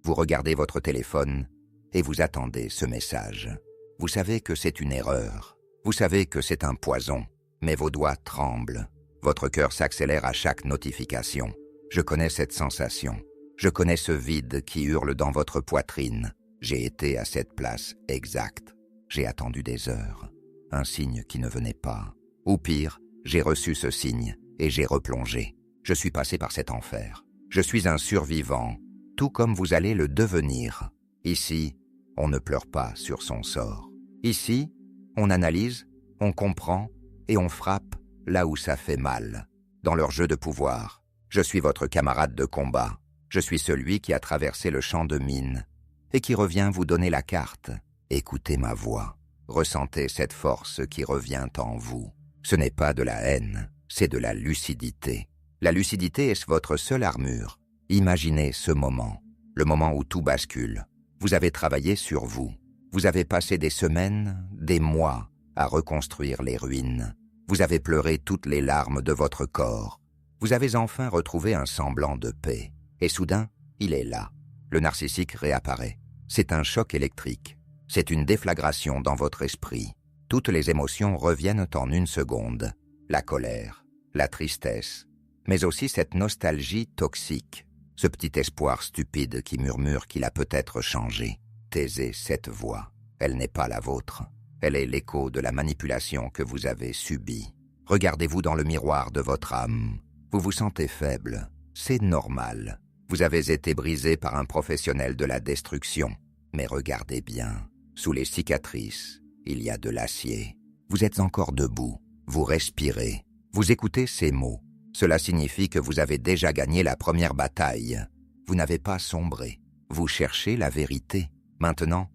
Vous regardez votre téléphone et vous attendez ce message. Vous savez que c'est une erreur. Vous savez que c'est un poison, mais vos doigts tremblent. Votre cœur s'accélère à chaque notification. Je connais cette sensation. Je connais ce vide qui hurle dans votre poitrine. J'ai été à cette place exacte. J'ai attendu des heures. Un signe qui ne venait pas. Ou pire, j'ai reçu ce signe et j'ai replongé. Je suis passé par cet enfer. Je suis un survivant, tout comme vous allez le devenir. Ici, on ne pleure pas sur son sort. Ici, on analyse, on comprend et on frappe là où ça fait mal. Dans leur jeu de pouvoir, je suis votre camarade de combat. Je suis celui qui a traversé le champ de mine et qui revient vous donner la carte. Écoutez ma voix. Ressentez cette force qui revient en vous. Ce n'est pas de la haine, c'est de la lucidité. La lucidité est votre seule armure. Imaginez ce moment, le moment où tout bascule. Vous avez travaillé sur vous. Vous avez passé des semaines, des mois à reconstruire les ruines. Vous avez pleuré toutes les larmes de votre corps. Vous avez enfin retrouvé un semblant de paix. Et soudain, il est là. Le narcissique réapparaît. C'est un choc électrique. C'est une déflagration dans votre esprit. Toutes les émotions reviennent en une seconde. La colère, la tristesse, mais aussi cette nostalgie toxique. Ce petit espoir stupide qui murmure qu'il a peut-être changé. Taisez cette voix. Elle n'est pas la vôtre. Elle est l'écho de la manipulation que vous avez subie. Regardez-vous dans le miroir de votre âme. Vous vous sentez faible. C'est normal. Vous avez été brisé par un professionnel de la destruction. Mais regardez bien. Sous les cicatrices, il y a de l'acier. Vous êtes encore debout. Vous respirez. Vous écoutez ces mots. Cela signifie que vous avez déjà gagné la première bataille. Vous n'avez pas sombré. Vous cherchez la vérité. Maintenant,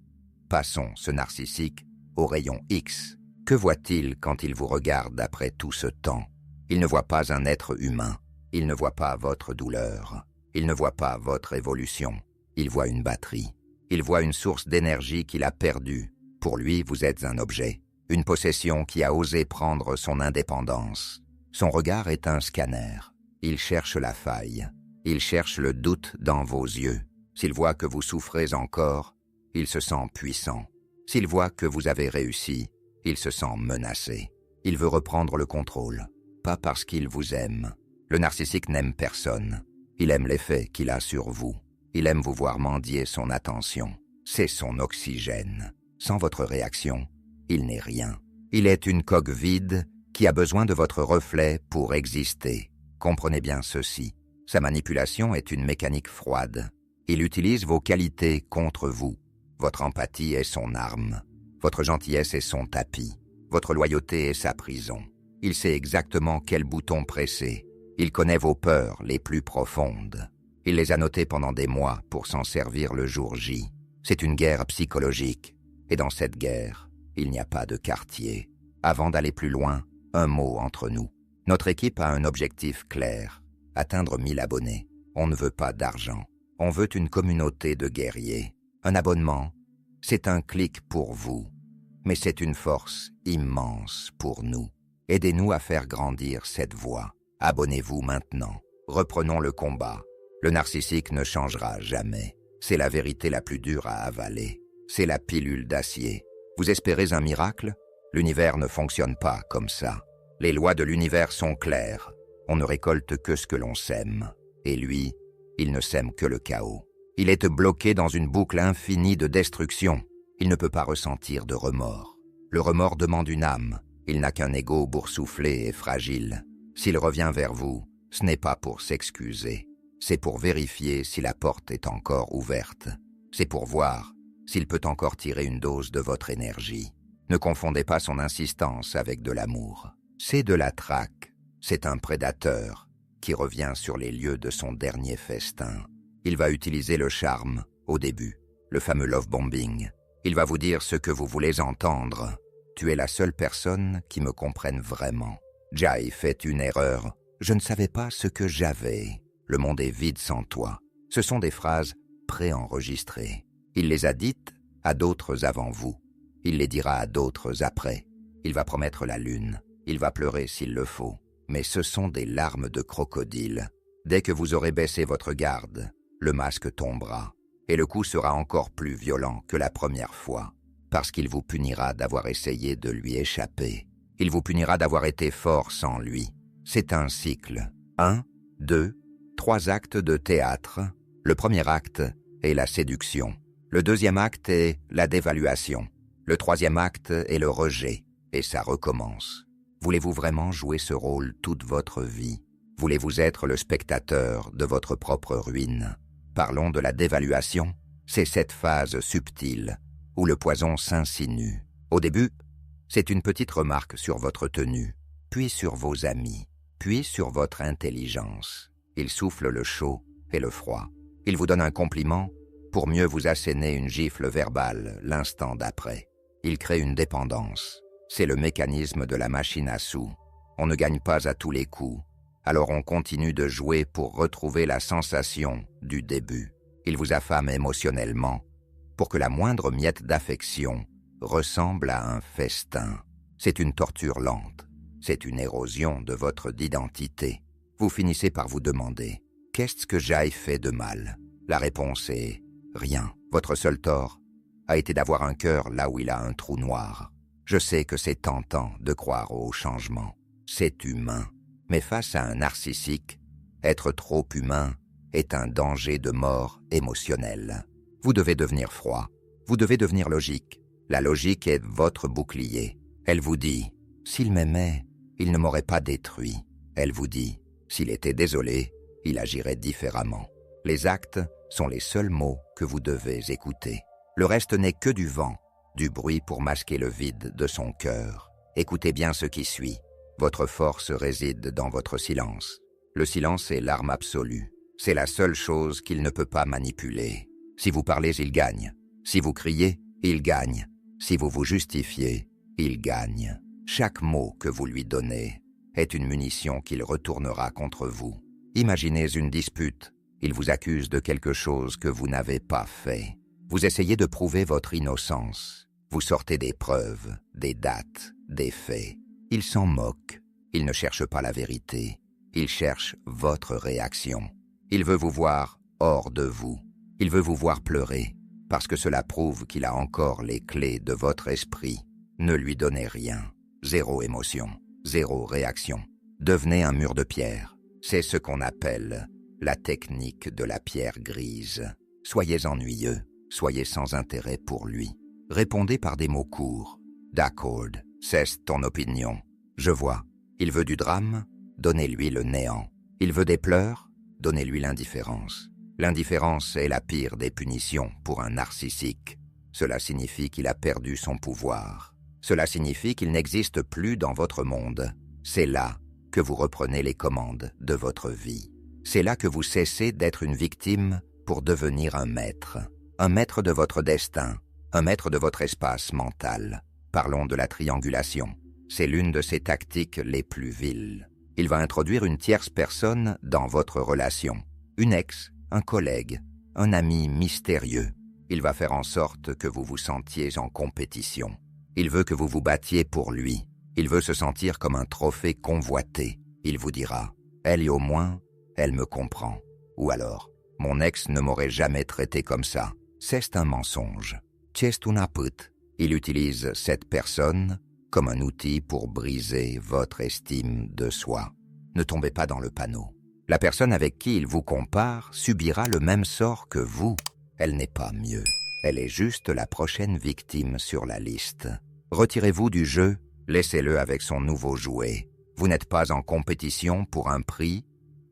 passons ce narcissique au rayon X. Que voit-il quand il vous regarde après tout ce temps? Il ne voit pas un être humain. Il ne voit pas votre douleur. Il ne voit pas votre évolution. Il voit une batterie. Il voit une source d'énergie qu'il a perdue. Pour lui, vous êtes un objet, une possession qui a osé prendre son indépendance. Son regard est un scanner. Il cherche la faille. Il cherche le doute dans vos yeux. S'il voit que vous souffrez encore, il se sent puissant. S'il voit que vous avez réussi, il se sent menacé. Il veut reprendre le contrôle, pas parce qu'il vous aime. Le narcissique n'aime personne. Il aime l'effet qu'il a sur vous. Il aime vous voir mendier son attention. C'est son oxygène. Sans votre réaction, il n'est rien. Il est une coque vide qui a besoin de votre reflet pour exister. Comprenez bien ceci. Sa manipulation est une mécanique froide. Il utilise vos qualités contre vous. Votre empathie est son arme. Votre gentillesse est son tapis. Votre loyauté est sa prison. Il sait exactement quel bouton presser. Il connaît vos peurs les plus profondes. Il les a notées pendant des mois pour s'en servir le jour J. C'est une guerre psychologique. Et dans cette guerre, il n'y a pas de quartier. Avant d'aller plus loin, un mot entre nous. Notre équipe a un objectif clair. Atteindre 1000 abonnés. On ne veut pas d'argent. On veut une communauté de guerriers. Un abonnement, c'est un clic pour vous. Mais c'est une force immense pour nous. Aidez-nous à faire grandir cette voix. Abonnez-vous maintenant. Reprenons le combat. Le narcissique ne changera jamais. C'est la vérité la plus dure à avaler. C'est la pilule d'acier. Vous espérez un miracle? L'univers ne fonctionne pas comme ça. Les lois de l'univers sont claires. On ne récolte que ce que l'on sème. Et lui, il ne sème que le chaos. Il est bloqué dans une boucle infinie de destruction. Il ne peut pas ressentir de remords. Le remords demande une âme. Il n'a qu'un ego boursouflé et fragile. S'il revient vers vous, ce n'est pas pour s'excuser. C'est pour vérifier si la porte est encore ouverte. C'est pour voir s'il peut encore tirer une dose de votre énergie. Ne confondez pas son insistance avec de l'amour. C'est de la traque. C'est un prédateur qui revient sur les lieux de son dernier festin. Il va utiliser le charme au début, le fameux love bombing. Il va vous dire ce que vous voulez entendre. Tu es la seule personne qui me comprenne vraiment. Jai fait une erreur. Je ne savais pas ce que j'avais. Le monde est vide sans toi. Ce sont des phrases préenregistrées. Il les a dites à d'autres avant vous. Il les dira à d'autres après. Il va promettre la lune. Il va pleurer s'il le faut. Mais ce sont des larmes de crocodile. Dès que vous aurez baissé votre garde, le masque tombera. et le coup sera encore plus violent que la première fois, parce qu'il vous punira d'avoir essayé de lui échapper. Il vous punira d'avoir été fort sans lui. C'est un cycle. 1, 2, 3 actes de théâtre. Le premier acte est la séduction. Le deuxième acte est la dévaluation. Le troisième acte est le rejet, et ça recommence. Voulez-vous vraiment jouer ce rôle toute votre vie? Voulez-vous être le spectateur de votre propre ruine? Parlons de la dévaluation. C'est cette phase subtile où le poison s'insinue. Au début, c'est une petite remarque sur votre tenue, puis sur vos amis, puis sur votre intelligence. Il souffle le chaud et le froid. Il vous donne un compliment pour mieux vous asséner une gifle verbale l'instant d'après. Il crée une dépendance. C'est le mécanisme de la machine à sous. On ne gagne pas à tous les coups, alors on continue de jouer pour retrouver la sensation du début. Il vous affame émotionnellement pour que la moindre miette d'affection ressemble à un festin. C'est une torture lente. C'est une érosion de votre identité. Vous finissez par vous demander « Qu'est-ce que j'aille fait de mal ?» La réponse est « Rien. Votre seul tort a été d'avoir un cœur là où il a un trou noir. » Je sais que c'est tentant de croire au changement. C'est humain. Mais face à un narcissique, être trop humain est un danger de mort émotionnelle. Vous devez devenir froid. Vous devez devenir logique. La logique est votre bouclier. Elle vous dit « S'il m'aimait, il ne m'aurait pas détruit. » Elle vous dit « S'il était désolé, il agirait différemment. » Les actes sont les seuls mots que vous devez écouter. Le reste n'est que du vent, du bruit pour masquer le vide de son cœur. Écoutez bien ce qui suit. Votre force réside dans votre silence. Le silence est l'arme absolue. C'est la seule chose qu'il ne peut pas manipuler. Si vous parlez, il gagne. Si vous criez, il gagne. Si vous vous justifiez, il gagne. Chaque mot que vous lui donnez est une munition qu'il retournera contre vous. Imaginez une dispute. Il vous accuse de quelque chose que vous n'avez pas fait. Vous essayez de prouver votre innocence. Vous sortez des preuves, des dates, des faits. Il s'en moque. Il ne cherche pas la vérité. Il cherche votre réaction. Il veut vous voir hors de vous. Il veut vous voir pleurer, parce que cela prouve qu'il a encore les clés de votre esprit. Ne lui donnez rien. Zéro émotion, zéro réaction. Devenez un mur de pierre. C'est ce qu'on appelle la technique de la pierre grise. Soyez ennuyeux. Soyez sans intérêt pour lui. Répondez par des mots courts. D'accord, c'est ton opinion. Je vois. Il veut du drame, donnez-lui le néant. Il veut des pleurs, donnez-lui l'indifférence. L'indifférence est la pire des punitions pour un narcissique. Cela signifie qu'il a perdu son pouvoir. Cela signifie qu'il n'existe plus dans votre monde. C'est là que vous reprenez les commandes de votre vie. C'est là que vous cessez d'être une victime pour devenir un maître de votre destin, un maître de votre espace mental. Parlons de la triangulation. C'est l'une de ses tactiques les plus viles. Il va introduire une tierce personne dans votre relation. Une ex, un collègue, un ami mystérieux. Il va faire en sorte que vous vous sentiez en compétition. Il veut que vous vous battiez pour lui. Il veut se sentir comme un trophée convoité. Il vous dira « Elle au moins, elle me comprend. » Ou alors « Mon ex ne m'aurait jamais traité comme ça. » C'est un mensonge. C'est una pute. Il utilise cette personne comme un outil pour briser votre estime de soi. Ne tombez pas dans le panneau. La personne avec qui il vous compare subira le même sort que vous. Elle n'est pas mieux. Elle est juste la prochaine victime sur la liste. Retirez-vous du jeu, laissez-le avec son nouveau jouet. Vous n'êtes pas en compétition pour un prix.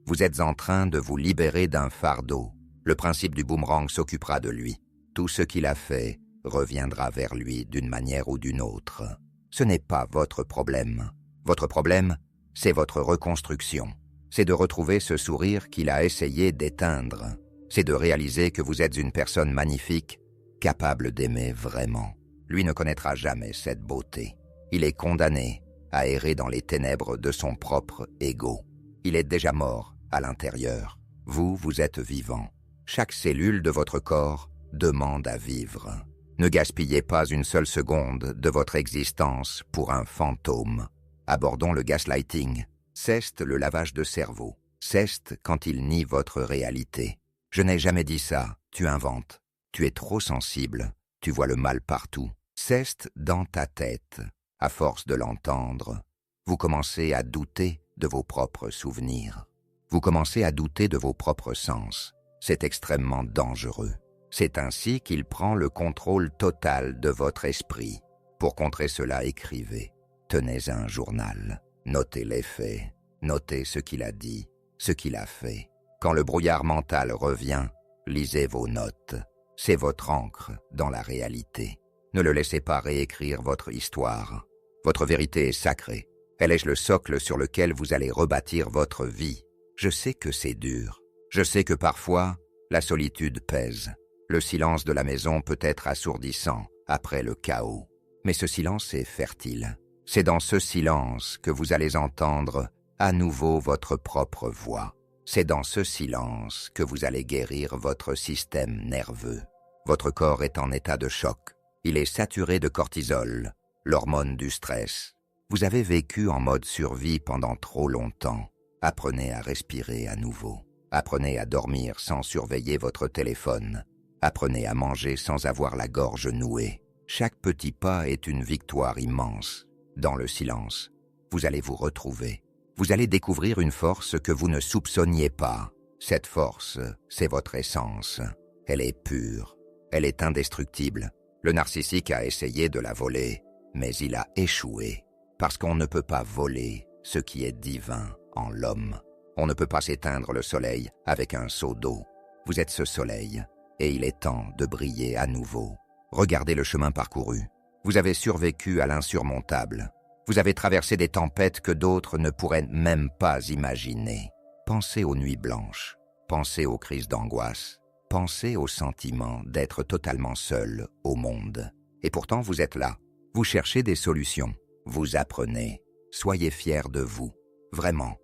Vous êtes en train de vous libérer d'un fardeau. Le principe du boomerang s'occupera de lui. Tout ce qu'il a fait reviendra vers lui d'une manière ou d'une autre. Ce n'est pas votre problème. Votre problème, c'est votre reconstruction. C'est de retrouver ce sourire qu'il a essayé d'éteindre. C'est de réaliser que vous êtes une personne magnifique, capable d'aimer vraiment. Lui ne connaîtra jamais cette beauté. Il est condamné à errer dans les ténèbres de son propre ego. Il est déjà mort à l'intérieur. Vous, vous êtes vivant. Chaque cellule de votre corps demande à vivre. Ne gaspillez pas une seule seconde de votre existence pour un fantôme. Abordons le gaslighting. C'est le lavage de cerveau. C'est quand il nie votre réalité. Je n'ai jamais dit ça, tu inventes. Tu es trop sensible, tu vois le mal partout. Cesse dans ta tête. À force de l'entendre, vous commencez à douter de vos propres souvenirs. Vous commencez à douter de vos propres sens. C'est extrêmement dangereux. C'est ainsi qu'il prend le contrôle total de votre esprit. Pour contrer cela, écrivez. Tenez un journal. Notez les faits. Notez ce qu'il a dit, ce qu'il a fait. Quand le brouillard mental revient, lisez vos notes. C'est votre encre dans la réalité. Ne le laissez pas réécrire votre histoire. Votre vérité est sacrée. Elle est le socle sur lequel vous allez rebâtir votre vie. Je sais que c'est dur. Je sais que parfois, la solitude pèse. Le silence de la maison peut être assourdissant après le chaos. Mais ce silence est fertile. C'est dans ce silence que vous allez entendre à nouveau votre propre voix. C'est dans ce silence que vous allez guérir votre système nerveux. Votre corps est en état de choc. Il est saturé de cortisol, l'hormone du stress. Vous avez vécu en mode survie pendant trop longtemps. Apprenez à respirer à nouveau. Apprenez à dormir sans surveiller votre téléphone. Apprenez à manger sans avoir la gorge nouée. Chaque petit pas est une victoire immense. Dans le silence, vous allez vous retrouver. Vous allez découvrir une force que vous ne soupçonniez pas. Cette force, c'est votre essence. Elle est pure. Elle est indestructible. Le narcissique a essayé de la voler, mais il a échoué. Parce qu'on ne peut pas voler ce qui est divin en l'homme. On ne peut pas s'éteindre le soleil avec un seau d'eau. Vous êtes ce soleil, et il est temps de briller à nouveau. Regardez le chemin parcouru. Vous avez survécu à l'insurmontable. Vous avez traversé des tempêtes que d'autres ne pourraient même pas imaginer. Pensez aux nuits blanches. Pensez aux crises d'angoisse. Pensez au sentiment d'être totalement seul au monde. Et pourtant, vous êtes là. Vous cherchez des solutions. Vous apprenez. Soyez fiers de vous. Vraiment.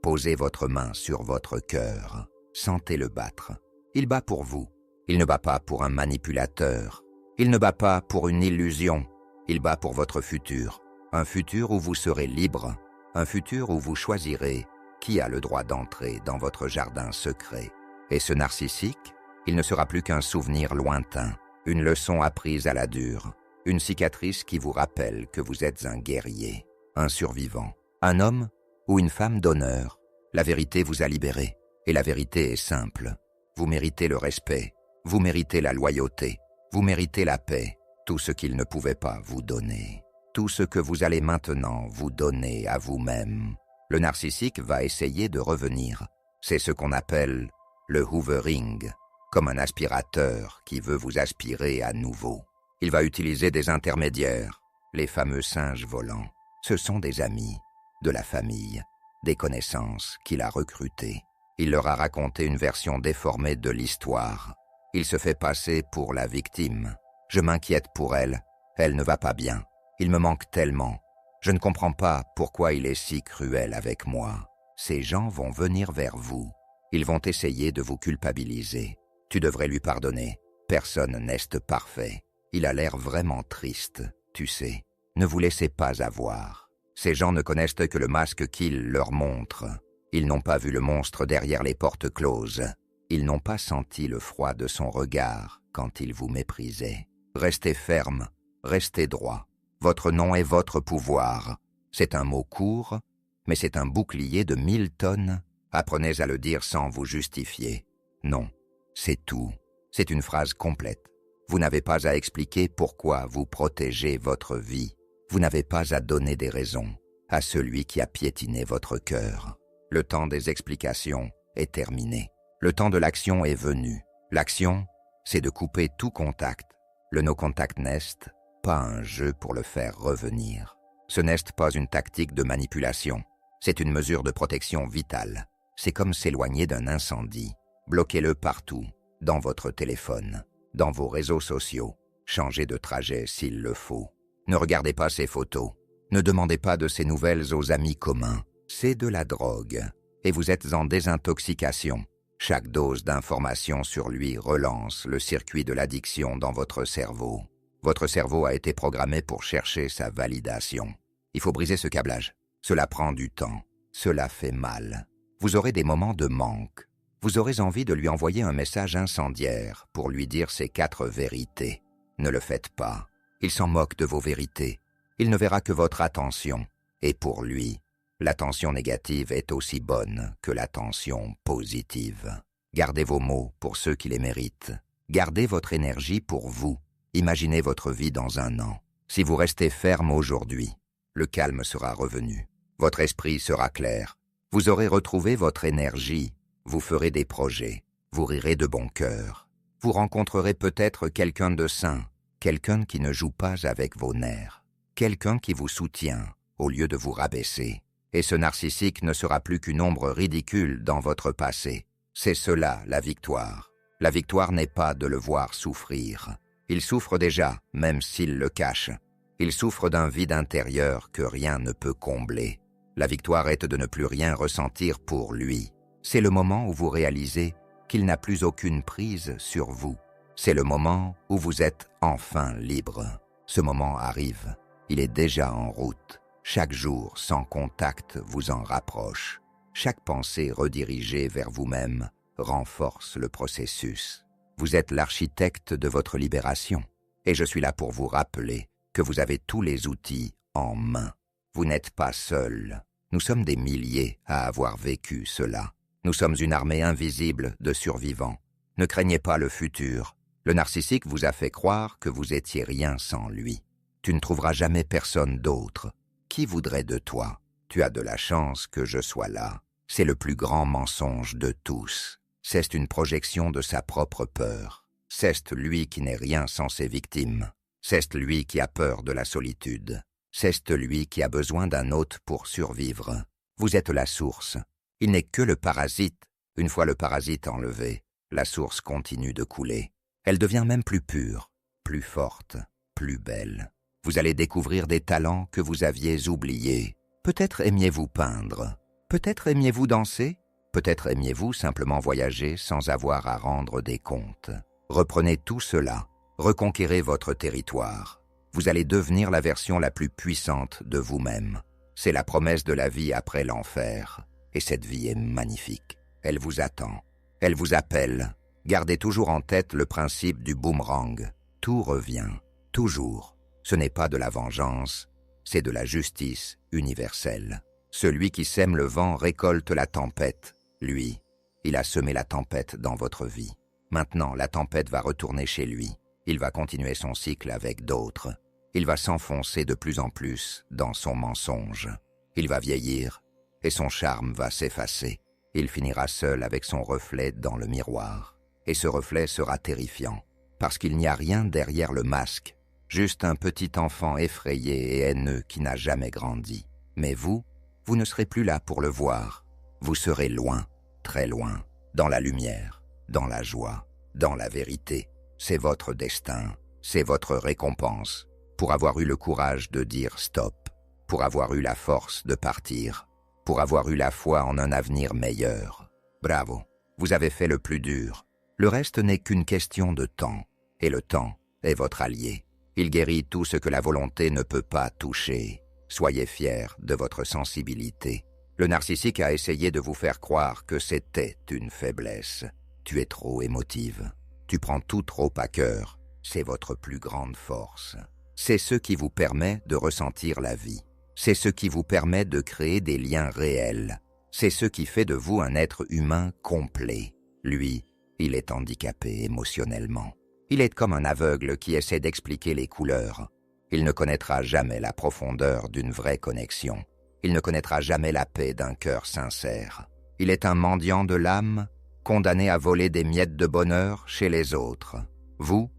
Posez votre main sur votre cœur. Sentez-le battre. Il bat pour vous. Il ne bat pas pour un manipulateur. Il ne bat pas pour une illusion. Il bat pour votre futur. Un futur où vous serez libre. Un futur où vous choisirez qui a le droit d'entrer dans votre jardin secret. Et ce narcissique, il ne sera plus qu'un souvenir lointain, une leçon apprise à la dure, une cicatrice qui vous rappelle que vous êtes un guerrier, un survivant, un homme ou une femme d'honneur. La vérité vous a libéré, et la vérité est simple. Vous méritez le respect, vous méritez la loyauté, vous méritez la paix, tout ce qu'il ne pouvait pas vous donner, tout ce que vous allez maintenant vous donner à vous-même. Le narcissique va essayer de revenir. C'est ce qu'on appelle le hoovering, comme un aspirateur qui veut vous aspirer à nouveau. Il va utiliser des intermédiaires, les fameux singes volants. Ce sont des amis, de la famille, des connaissances qu'il a recrutées. Il leur a raconté une version déformée de l'histoire. Il se fait passer pour la victime. Je m'inquiète pour elle, elle ne va pas bien. Il me manque tellement. Je ne comprends pas pourquoi il est si cruel avec moi. Ces gens vont venir vers vous. Ils vont essayer de vous culpabiliser. Tu devrais lui pardonner. Personne n'est parfait. Il a l'air vraiment triste, tu sais. Ne vous laissez pas avoir. Ces gens ne connaissent que le masque qu'il leur montre. Ils n'ont pas vu le monstre derrière les portes closes. Ils n'ont pas senti le froid de son regard quand il vous méprisait. Restez ferme, restez droit. Votre nom est votre pouvoir. C'est un mot court, mais c'est un bouclier de 1000 tonnes. Apprenez à le dire sans vous justifier. Non, c'est tout. C'est une phrase complète. Vous n'avez pas à expliquer pourquoi vous protégez votre vie. Vous n'avez pas à donner des raisons à celui qui a piétiné votre cœur. Le temps des explications est terminé. Le temps de l'action est venu. L'action, c'est de couper tout contact. Le no-contact nest, pas un jeu pour le faire revenir. Ce n'est pas une tactique de manipulation. C'est une mesure de protection vitale. C'est comme s'éloigner d'un incendie. Bloquez-le partout, dans votre téléphone, dans vos réseaux sociaux. Changez de trajet s'il le faut. Ne regardez pas ses photos. Ne demandez pas de ses nouvelles aux amis communs. C'est de la drogue. Et vous êtes en désintoxication. Chaque dose d'information sur lui relance le circuit de l'addiction dans votre cerveau. Votre cerveau a été programmé pour chercher sa validation. Il faut briser ce câblage. Cela prend du temps. Cela fait mal. Vous aurez des moments de manque. Vous aurez envie de lui envoyer un message incendiaire pour lui dire ces 4 vérités. Ne le faites pas. Il s'en moque de vos vérités. Il ne verra que votre attention. Et pour lui, l'attention négative est aussi bonne que l'attention positive. Gardez vos mots pour ceux qui les méritent. Gardez votre énergie pour vous. Imaginez votre vie dans 1 an. Si vous restez ferme aujourd'hui, le calme sera revenu. Votre esprit sera clair. Vous aurez retrouvé votre énergie. Vous ferez des projets. Vous rirez de bon cœur. Vous rencontrerez peut-être quelqu'un de sain, quelqu'un qui ne joue pas avec vos nerfs, quelqu'un qui vous soutient au lieu de vous rabaisser. Et ce narcissique ne sera plus qu'une ombre ridicule dans votre passé. C'est cela, la victoire. La victoire n'est pas de le voir souffrir. Il souffre déjà, même s'il le cache. Il souffre d'un vide intérieur que rien ne peut combler. La victoire est de ne plus rien ressentir pour lui. C'est le moment où vous réalisez qu'il n'a plus aucune prise sur vous. C'est le moment où vous êtes enfin libre. Ce moment arrive. Il est déjà en route. Chaque jour sans contact vous en rapproche. Chaque pensée redirigée vers vous-même renforce le processus. Vous êtes l'architecte de votre libération. Et je suis là pour vous rappeler que vous avez tous les outils en main. Vous n'êtes pas seul. Nous sommes des milliers à avoir vécu cela. Nous sommes une armée invisible de survivants. Ne craignez pas le futur. Le narcissique vous a fait croire que vous étiez rien sans lui. Tu ne trouveras jamais personne d'autre. Qui voudrait de toi? Tu as de la chance que je sois là. C'est le plus grand mensonge de tous. C'est une projection de sa propre peur. C'est lui qui n'est rien sans ses victimes. C'est lui qui a peur de la solitude. C'est lui qui a besoin d'un hôte pour survivre. Vous êtes la source. Il n'est que le parasite. Une fois le parasite enlevé, la source continue de couler. Elle devient même plus pure, plus forte, plus belle. Vous allez découvrir des talents que vous aviez oubliés. Peut-être aimiez-vous peindre. Peut-être aimiez-vous danser. Peut-être aimiez-vous simplement voyager sans avoir à rendre des comptes. Reprenez tout cela. Reconquérez votre territoire. Vous allez devenir la version la plus puissante de vous-même. C'est la promesse de la vie après l'enfer. Et cette vie est magnifique. Elle vous attend. Elle vous appelle. Gardez toujours en tête le principe du boomerang. Tout revient. Toujours. Ce n'est pas de la vengeance, c'est de la justice universelle. Celui qui sème le vent récolte la tempête. Lui, il a semé la tempête dans votre vie. Maintenant, la tempête va retourner chez lui. Il va continuer son cycle avec d'autres. Il va s'enfoncer de plus en plus dans son mensonge. Il va vieillir et son charme va s'effacer. Il finira seul avec son reflet dans le miroir. Et ce reflet sera terrifiant, parce qu'il n'y a rien derrière le masque, juste un petit enfant effrayé et haineux qui n'a jamais grandi. Mais vous ne serez plus là pour le voir. Vous serez loin, très loin, dans la lumière, dans la joie, dans la vérité. C'est votre destin, c'est votre récompense, pour avoir eu le courage de dire stop, pour avoir eu la force de partir, pour avoir eu la foi en un avenir meilleur. Bravo, vous avez fait le plus dur. Le reste n'est qu'une question de temps, et le temps est votre allié. Il guérit tout ce que la volonté ne peut pas toucher. Soyez fiers de votre sensibilité. Le narcissique a essayé de vous faire croire que c'était une faiblesse. Tu es trop émotive. Tu prends tout trop à cœur. C'est votre plus grande force. C'est ce qui vous permet de ressentir la vie. C'est ce qui vous permet de créer des liens réels. C'est ce qui fait de vous un être humain complet. Lui, il est handicapé émotionnellement. Il est comme un aveugle qui essaie d'expliquer les couleurs. Il ne connaîtra jamais la profondeur d'une vraie connexion. Il ne connaîtra jamais la paix d'un cœur sincère. Il est un mendiant de l'âme, condamné à voler des miettes de bonheur chez les autres. Vous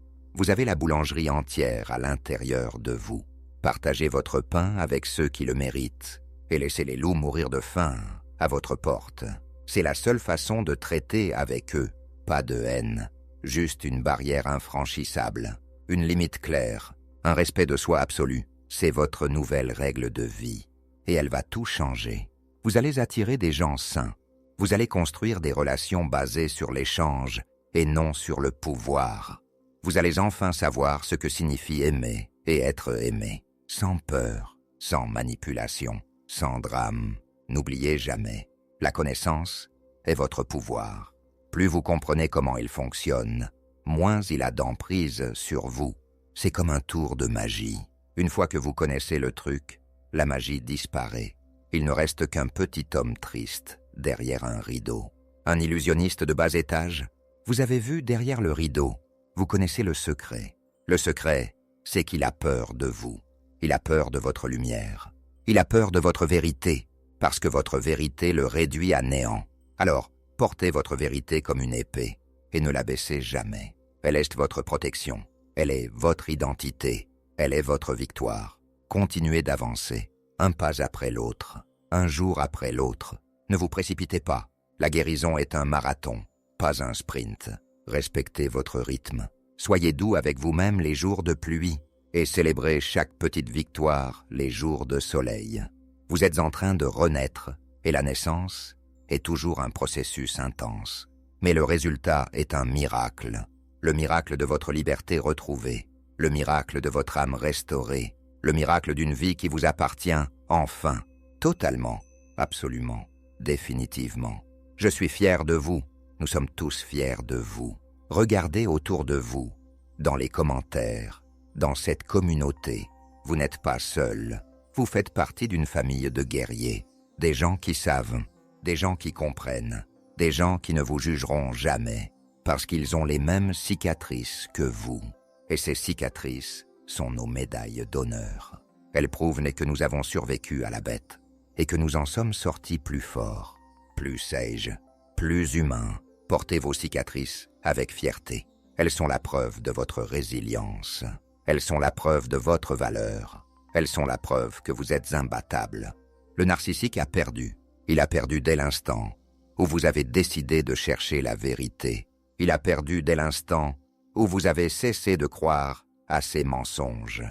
avez la boulangerie entière à l'intérieur de vous. Partagez votre pain avec ceux qui le méritent et laissez les loups mourir de faim à votre porte. C'est la seule façon de traiter avec eux. Pas de haine, juste une barrière infranchissable, une limite claire, un respect de soi absolu. C'est votre nouvelle règle de vie. Et elle va tout changer. Vous allez attirer des gens sains. Vous allez construire des relations basées sur l'échange et non sur le pouvoir. Vous allez enfin savoir ce que signifie aimer et être aimé, sans peur, sans manipulation, sans drame. N'oubliez jamais, la connaissance est votre pouvoir. Plus vous comprenez comment il fonctionne, moins il a d'emprise sur vous. C'est comme un tour de magie. Une fois que vous connaissez le truc, la magie disparaît. Il ne reste qu'un petit homme triste derrière un rideau. Un illusionniste de bas étage? Vous avez vu derrière le rideau. Vous connaissez le secret. Le secret, c'est qu'il a peur de vous. Il a peur de votre lumière. Il a peur de votre vérité, parce que votre vérité le réduit à néant. Alors, portez votre vérité comme une épée, et ne la baissez jamais. Elle est votre protection. Elle est votre identité. Elle est votre victoire. Continuez d'avancer, un pas après l'autre, un jour après l'autre. Ne vous précipitez pas. La guérison est un marathon, pas un sprint. Respectez votre rythme. Soyez doux avec vous-même les jours de pluie et célébrez chaque petite victoire les jours de soleil. Vous êtes en train de renaître et la naissance est toujours un processus intense. Mais le résultat est un miracle. Le miracle de votre liberté retrouvée, le miracle de votre âme restaurée, le miracle d'une vie qui vous appartient enfin, totalement, absolument, définitivement. Je suis fier de vous, nous sommes tous fiers de vous. Regardez autour de vous, dans les commentaires, dans cette communauté. Vous n'êtes pas seul, vous faites partie d'une famille de guerriers, des gens qui savent, des gens qui comprennent, des gens qui ne vous jugeront jamais, parce qu'ils ont les mêmes cicatrices que vous. Et ces cicatrices sont nos médailles d'honneur. Elles prouvent que nous avons survécu à la bête, et que nous en sommes sortis plus forts, plus sages, plus humains. Portez vos cicatrices avec fierté. Elles sont la preuve de votre résilience. Elles sont la preuve de votre valeur. Elles sont la preuve que vous êtes imbattable. Le narcissique a perdu. Il a perdu dès l'instant où vous avez décidé de chercher la vérité. Il a perdu dès l'instant où vous avez cessé de croire à ses mensonges.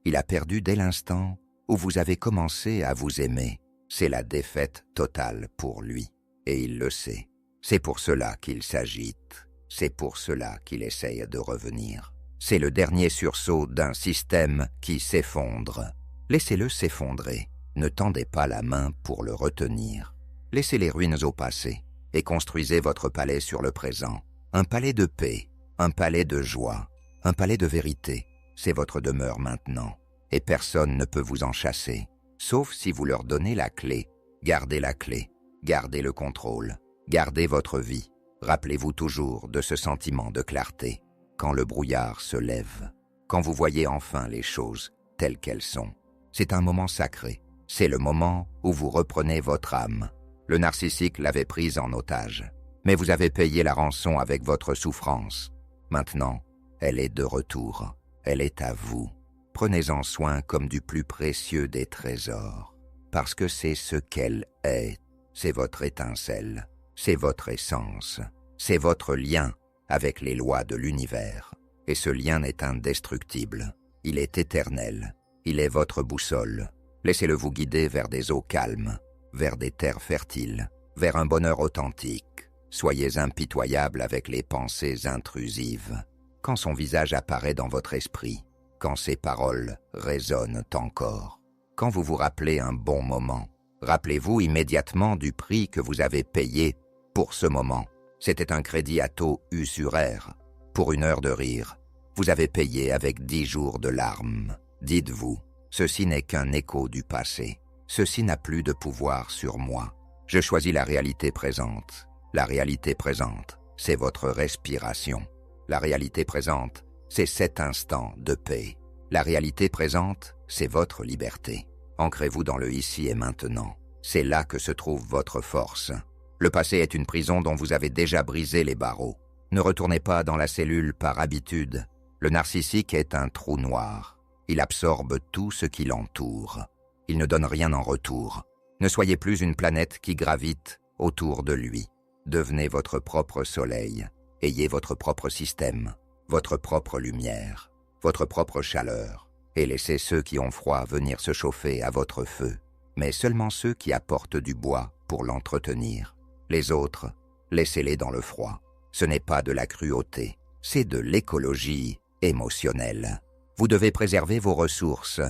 Il a perdu dès l'instant où vous avez commencé à vous aimer. C'est la défaite totale pour lui. Et il le sait. C'est pour cela qu'il s'agite. C'est pour cela qu'il essaye de revenir. C'est le dernier sursaut d'un système qui s'effondre. Laissez-le s'effondrer. Ne tendez pas la main pour le retenir. Laissez les ruines au passé et construisez votre palais sur le présent. Un palais de paix, un palais de joie, un palais de vérité. C'est votre demeure maintenant. Et personne ne peut vous en chasser. Sauf si vous leur donnez la clé. Gardez la clé. Gardez le contrôle. Gardez votre vie. Rappelez-vous toujours de ce sentiment de clarté. Quand le brouillard se lève. Quand vous voyez enfin les choses telles qu'elles sont. C'est un moment sacré. C'est le moment où vous reprenez votre âme. Le narcissique l'avait prise en otage. Mais vous avez payé la rançon avec votre souffrance. Maintenant, elle est de retour. Elle est à vous. Prenez-en soin comme du plus précieux des trésors. Parce que c'est ce qu'elle est. C'est votre étincelle. C'est votre essence. C'est votre lien avec les lois de l'univers. Et ce lien est indestructible. Il est éternel. Il est votre boussole. Laissez-le vous guider vers des eaux calmes, vers des terres fertiles, vers un bonheur authentique. Soyez impitoyable avec les pensées intrusives. Quand son visage apparaît dans votre esprit, quand ses paroles résonnent encore, quand vous vous rappelez un bon moment, rappelez-vous immédiatement du prix que vous avez payé pour ce moment. C'était un crédit à taux usuraire. Pour une heure de rire, vous avez payé avec 10 jours de larmes. Dites-vous, ceci n'est qu'un écho du passé. Ceci n'a plus de pouvoir sur moi. Je choisis la réalité présente. La réalité présente, c'est votre respiration. La réalité présente, c'est cet instant de paix. La réalité présente, c'est votre liberté. Ancrez-vous dans le ici et maintenant. C'est là que se trouve votre force. Le passé est une prison dont vous avez déjà brisé les barreaux. Ne retournez pas dans la cellule par habitude. Le narcissique est un trou noir. Il absorbe tout ce qui l'entoure. Il ne donne rien en retour. Ne soyez plus une planète qui gravite autour de lui. Devenez votre propre soleil. Ayez votre propre système, votre propre lumière, votre propre chaleur. Et laissez ceux qui ont froid venir se chauffer à votre feu. Mais seulement ceux qui apportent du bois pour l'entretenir. Les autres, laissez-les dans le froid. Ce n'est pas de la cruauté, c'est de l'écologie émotionnelle. Vous devez préserver vos ressources.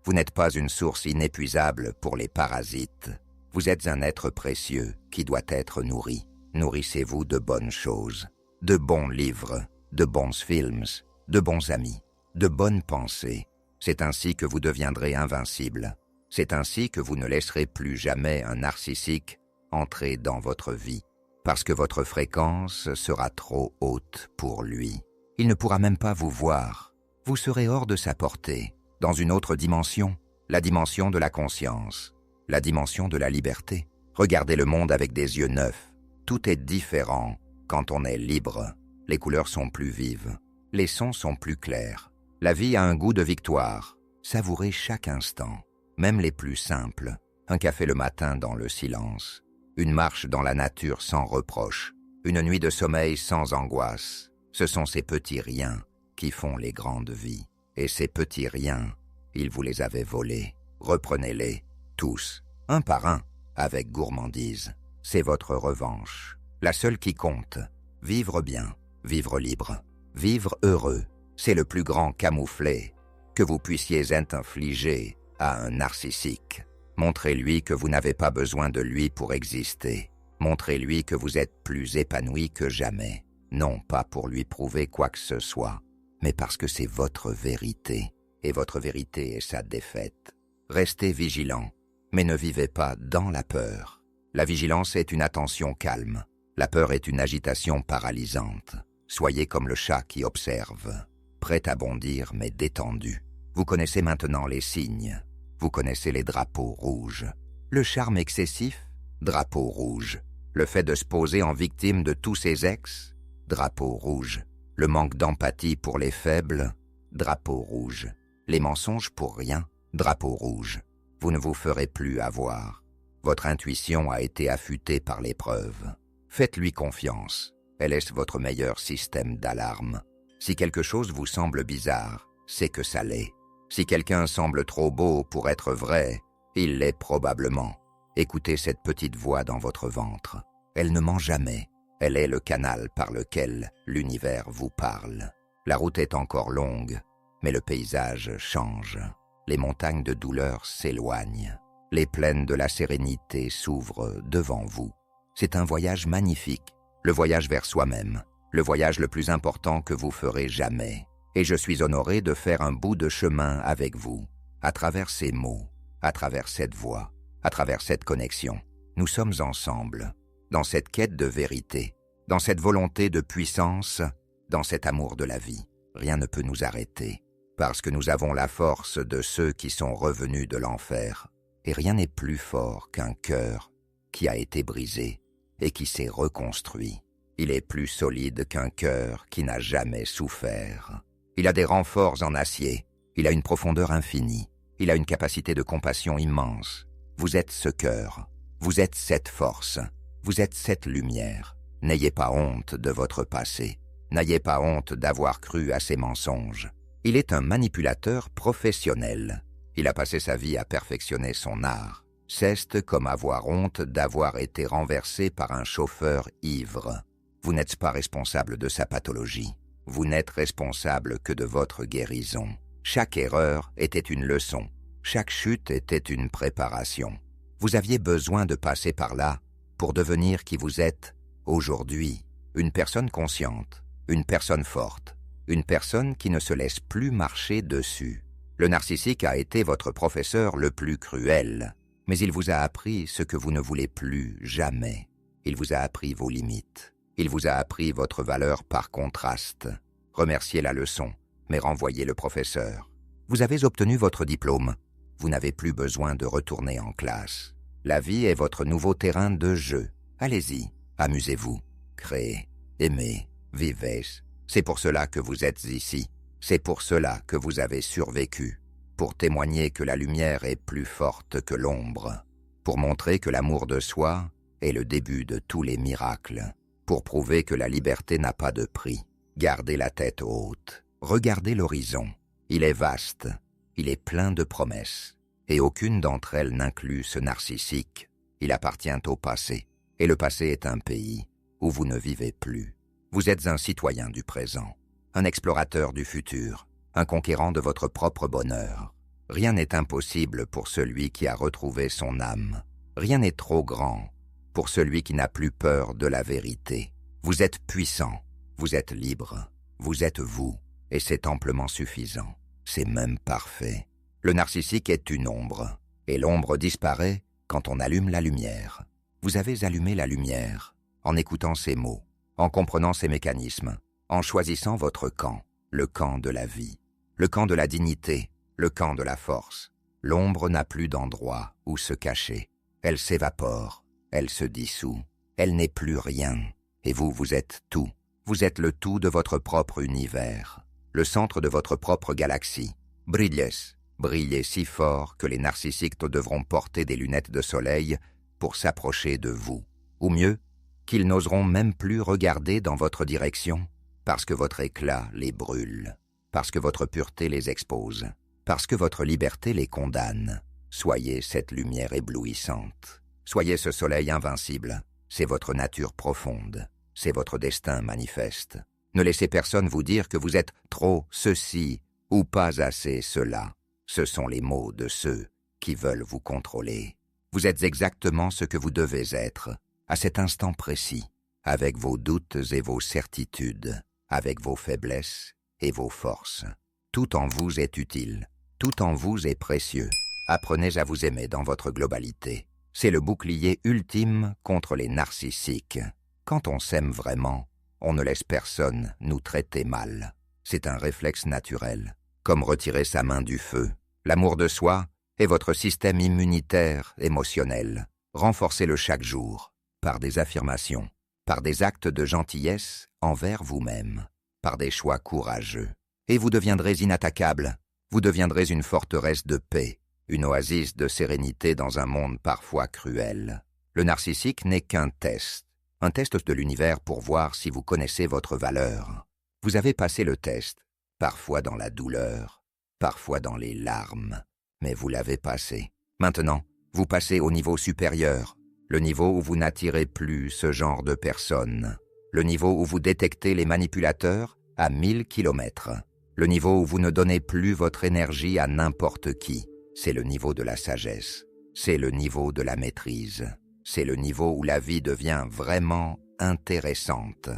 Vous n'êtes pas une source inépuisable pour les parasites. Vous êtes un être précieux qui doit être nourri. Nourrissez-vous de bonnes choses, de bons livres, de bons films, de bons amis, de bonnes pensées. C'est ainsi que vous deviendrez invincible. C'est ainsi que vous ne laisserez plus jamais un narcissique entrer dans votre vie, parce que votre fréquence sera trop haute pour lui. Il ne pourra même pas vous voir. Vous serez hors de sa portée, dans une autre dimension, la dimension de la conscience, la dimension de la liberté. Regardez le monde avec des yeux neufs. Tout est différent quand on est libre. Les couleurs sont plus vives, les sons sont plus clairs. La vie a un goût de victoire. Savourez chaque instant, même les plus simples. Un café le matin dans le silence, une marche dans la nature sans reproche, une nuit de sommeil sans angoisse. Ce sont ces petits riens qui font les grandes vies. Et ces petits riens, il vous les avait volés. Reprenez-les, tous, un par un, avec gourmandise. C'est votre revanche, la seule qui compte. Vivre bien, vivre libre, vivre heureux, c'est le plus grand camouflet que vous puissiez infliger à un narcissique. Montrez-lui que vous n'avez pas besoin de lui pour exister. Montrez-lui que vous êtes plus épanoui que jamais. Non pas pour lui prouver quoi que ce soit, mais parce que c'est votre vérité, et votre vérité est sa défaite. Restez vigilant, mais ne vivez pas dans la peur. La vigilance est une attention calme. La peur est une agitation paralysante. Soyez comme le chat qui observe, prêt à bondir mais détendu. Vous connaissez maintenant les signes. Vous connaissez les drapeaux rouges. Le charme excessif, drapeau rouge. Le fait de se poser en victime de tous ses ex, drapeau rouge. Le manque d'empathie pour les faibles, drapeau rouge. Les mensonges pour rien, drapeau rouge. Vous ne vous ferez plus avoir. Votre intuition a été affûtée par l'épreuve. Faites-lui confiance. Elle est votre meilleur système d'alarme. Si quelque chose vous semble bizarre, c'est que ça l'est. Si quelqu'un semble trop beau pour être vrai, il l'est probablement. Écoutez cette petite voix dans votre ventre. Elle ne ment jamais. Elle est le canal par lequel l'univers vous parle. La route est encore longue, mais le paysage change. Les montagnes de douleur s'éloignent. Les plaines de la sérénité s'ouvrent devant vous. C'est un voyage magnifique, le voyage vers soi-même, le voyage le plus important que vous ferez jamais. Et je suis honoré de faire un bout de chemin avec vous, à travers ces mots, à travers cette voix, à travers cette connexion. Nous sommes ensemble, dans cette quête de vérité, dans cette volonté de puissance, dans cet amour de la vie. Rien ne peut nous arrêter, parce que nous avons la force de ceux qui sont revenus de l'enfer. Et rien n'est plus fort qu'un cœur qui a été brisé et qui s'est reconstruit. Il est plus solide qu'un cœur qui n'a jamais souffert. Il a des renforts en acier, il a une profondeur infinie, il a une capacité de compassion immense. Vous êtes ce cœur, vous êtes cette force, vous êtes cette lumière. N'ayez pas honte de votre passé, n'ayez pas honte d'avoir cru à ces mensonges. Il est un manipulateur professionnel. Il a passé sa vie à perfectionner son art. C'est comme avoir honte d'avoir été renversé par un chauffeur ivre. Vous n'êtes pas responsable de sa pathologie. Vous n'êtes responsable que de votre guérison. Chaque erreur était une leçon. Chaque chute était une préparation. Vous aviez besoin de passer par là pour devenir qui vous êtes aujourd'hui. Une personne consciente, une personne forte, une personne qui ne se laisse plus marcher dessus. Le narcissique a été votre professeur le plus cruel, mais il vous a appris ce que vous ne voulez plus jamais. Il vous a appris vos limites. Il vous a appris votre valeur par contraste. Remerciez la leçon, mais renvoyez le professeur. Vous avez obtenu votre diplôme. Vous n'avez plus besoin de retourner en classe. La vie est votre nouveau terrain de jeu. Allez-y, amusez-vous, créez, aimez, vivez. C'est pour cela que vous êtes ici. C'est pour cela que vous avez survécu, pour témoigner que la lumière est plus forte que l'ombre, pour montrer que l'amour de soi est le début de tous les miracles, pour prouver que la liberté n'a pas de prix. Gardez la tête haute, regardez l'horizon. Il est vaste, il est plein de promesses, et aucune d'entre elles n'inclut ce narcissique. Il appartient au passé, et le passé est un pays où vous ne vivez plus. Vous êtes un citoyen du présent. Un explorateur du futur, un conquérant de votre propre bonheur. Rien n'est impossible pour celui qui a retrouvé son âme. Rien n'est trop grand pour celui qui n'a plus peur de la vérité. Vous êtes puissant, vous êtes libre, vous êtes vous, et c'est amplement suffisant. C'est même parfait. Le narcissique est une ombre, et l'ombre disparaît quand on allume la lumière. Vous avez allumé la lumière en écoutant ces mots, en comprenant ces mécanismes, en choisissant votre camp, le camp de la vie, le camp de la dignité, le camp de la force. L'ombre n'a plus d'endroit où se cacher. Elle s'évapore, elle se dissout, elle n'est plus rien. Et vous, vous êtes tout. Vous êtes le tout de votre propre univers, le centre de votre propre galaxie. Brillez si fort que les narcissiques devront porter des lunettes de soleil pour s'approcher de vous. Ou mieux, qu'ils n'oseront même plus regarder dans votre direction, parce que votre éclat les brûle, parce que votre pureté les expose, parce que votre liberté les condamne. Soyez cette lumière éblouissante. Soyez ce soleil invincible. C'est votre nature profonde. C'est votre destin manifeste. Ne laissez personne vous dire que vous êtes trop ceci ou pas assez cela. Ce sont les mots de ceux qui veulent vous contrôler. Vous êtes exactement ce que vous devez être, à cet instant précis, avec vos doutes et vos certitudes, avec vos faiblesses et vos forces. Tout en vous est utile, tout en vous est précieux. Apprenez à vous aimer dans votre globalité. C'est le bouclier ultime contre les narcissiques. Quand on s'aime vraiment, on ne laisse personne nous traiter mal. C'est un réflexe naturel, comme retirer sa main du feu. L'amour de soi est votre système immunitaire émotionnel. Renforcez-le chaque jour, par des affirmations, par des actes de gentillesse envers vous-même, par des choix courageux. Et vous deviendrez inattaquable, vous deviendrez une forteresse de paix, une oasis de sérénité dans un monde parfois cruel. Le narcissique n'est qu'un test, un test de l'univers pour voir si vous connaissez votre valeur. Vous avez passé le test, parfois dans la douleur, parfois dans les larmes, mais vous l'avez passé. Maintenant, vous passez au niveau supérieur, le niveau où vous n'attirez plus ce genre de personnes, le niveau où vous détectez les manipulateurs à 1000 kilomètres, le niveau où vous ne donnez plus votre énergie à n'importe qui. C'est le niveau de la sagesse, c'est le niveau de la maîtrise, c'est le niveau où la vie devient vraiment intéressante,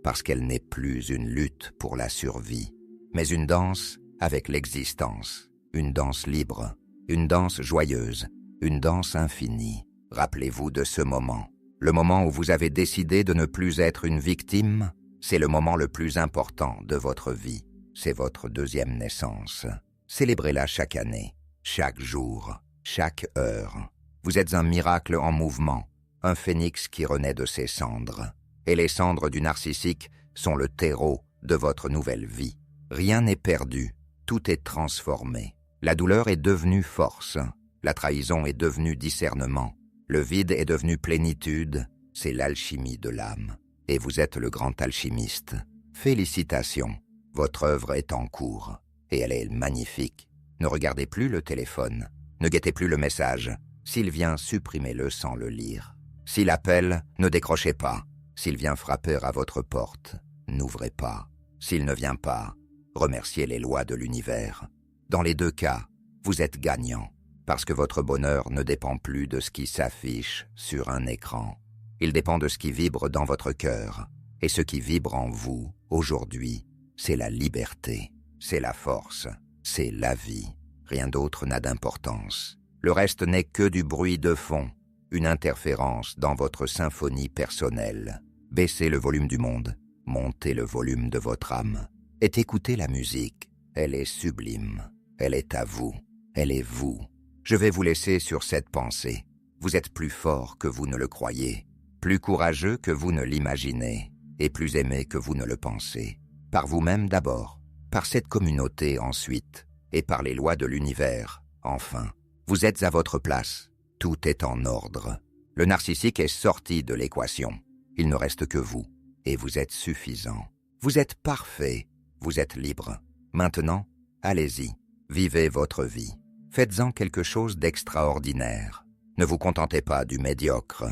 parce qu'elle n'est plus une lutte pour la survie, mais une danse avec l'existence, une danse libre, une danse joyeuse, une danse infinie. Rappelez-vous de ce moment. Le moment où vous avez décidé de ne plus être une victime, c'est le moment le plus important de votre vie. C'est votre deuxième naissance. Célébrez-la chaque année, chaque jour, chaque heure. Vous êtes un miracle en mouvement, un phénix qui renaît de ses cendres. Et les cendres du narcissique sont le terreau de votre nouvelle vie. Rien n'est perdu, tout est transformé. La douleur est devenue force, la trahison est devenue discernement, le vide est devenu plénitude, c'est l'alchimie de l'âme. Et vous êtes le grand alchimiste. Félicitations, votre œuvre est en cours, et elle est magnifique. Ne regardez plus le téléphone, ne guettez plus le message. S'il vient, supprimez-le sans le lire. S'il appelle, ne décrochez pas. S'il vient frapper à votre porte, n'ouvrez pas. S'il ne vient pas, remerciez les lois de l'univers. Dans les deux cas, vous êtes gagnant, parce que votre bonheur ne dépend plus de ce qui s'affiche sur un écran. Il dépend de ce qui vibre dans votre cœur. Et ce qui vibre en vous, aujourd'hui, c'est la liberté, c'est la force, c'est la vie. Rien d'autre n'a d'importance. Le reste n'est que du bruit de fond, une interférence dans votre symphonie personnelle. Baissez le volume du monde, montez le volume de votre âme, et écoutez la musique. Elle est sublime, elle est à vous, elle est vous. Je vais vous laisser sur cette pensée. Vous êtes plus fort que vous ne le croyez, plus courageux que vous ne l'imaginez, et plus aimé que vous ne le pensez. Par vous-même d'abord, par cette communauté ensuite, et par les lois de l'univers, enfin. Vous êtes à votre place, tout est en ordre. Le narcissique est sorti de l'équation. Il ne reste que vous, et vous êtes suffisant. Vous êtes parfait, vous êtes libre. Maintenant, allez-y, vivez votre vie. Faites-en quelque chose d'extraordinaire. Ne vous contentez pas du médiocre.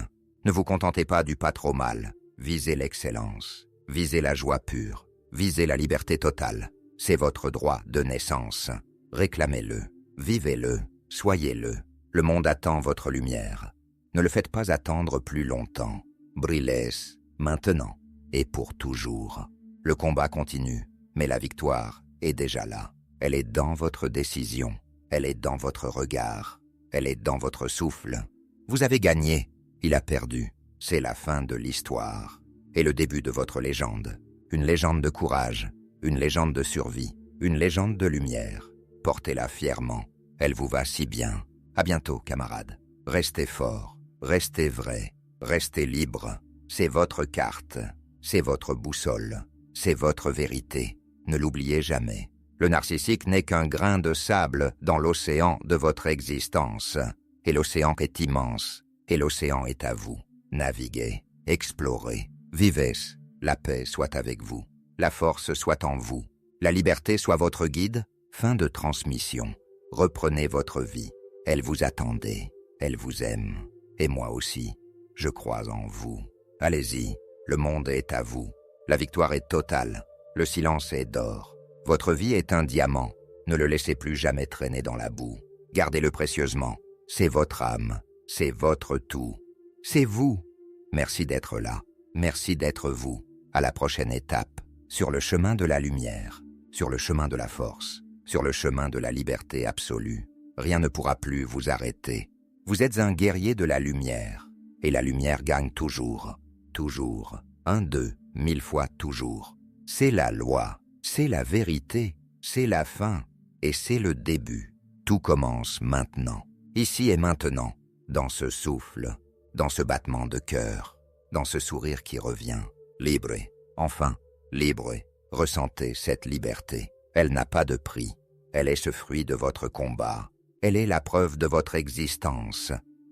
Ne vous contentez pas du pas trop mal. Visez l'excellence. Visez la joie pure. Visez la liberté totale. C'est votre droit de naissance. Réclamez-le. Vivez-le. Soyez-le. Le monde attend votre lumière. Ne le faites pas attendre plus longtemps. Brillez, maintenant, et pour toujours. Le combat continue, mais la victoire est déjà là. Elle est dans votre décision, elle est dans votre regard, elle est dans votre souffle. Vous avez gagné, il a perdu. C'est la fin de l'histoire et le début de votre légende. Une légende de courage, une légende de survie, une légende de lumière. Portez-la fièrement, elle vous va si bien. À bientôt, camarades. Restez forts, restez vrais, restez libres. C'est votre carte, c'est votre boussole, c'est votre vérité. Ne l'oubliez jamais. Le narcissique n'est qu'un grain de sable dans l'océan de votre existence. Et l'océan est immense, et l'océan est à vous. Naviguez, explorez, vivez. La paix soit avec vous, la force soit en vous, la liberté soit votre guide. Fin de transmission. Reprenez votre vie. Elle vous attendait, elle vous aime. Et moi aussi, je crois en vous. Allez-y, le monde est à vous. La victoire est totale, le silence est d'or. Votre vie est un diamant, ne le laissez plus jamais traîner dans la boue. Gardez-le précieusement, c'est votre âme, c'est votre tout. C'est vous. Merci d'être là, merci d'être vous. À la prochaine étape, sur le chemin de la lumière, sur le chemin de la force, sur le chemin de la liberté absolue. Rien ne pourra plus vous arrêter. Vous êtes un guerrier de la lumière, et la lumière gagne toujours, toujours. 1, 2, 1000 fois toujours. C'est la loi, c'est la vérité, c'est la fin, et c'est le début. Tout commence maintenant, ici et maintenant, dans ce souffle, dans ce battement de cœur, dans ce sourire qui revient. Libre, enfin, libre, ressentez cette liberté. Elle n'a pas de prix, elle est ce fruit de votre combat, elle est la preuve de votre existence.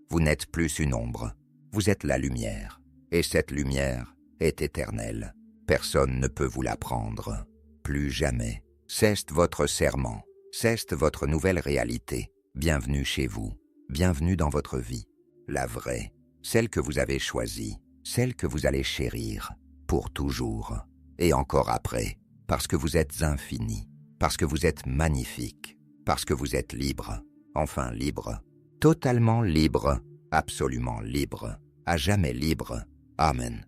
Vous n'êtes plus une ombre, vous êtes la lumière, et cette lumière est éternelle. Personne ne peut vous la prendre, plus jamais. C'est votre serment, c'est votre nouvelle réalité. Bienvenue chez vous, bienvenue dans votre vie, la vraie, celle que vous avez choisie, celle que vous allez chérir, pour toujours, et encore après, parce que vous êtes infini, parce que vous êtes magnifique, parce que vous êtes libre, enfin libre, totalement libre, absolument libre, à jamais libre. Amen.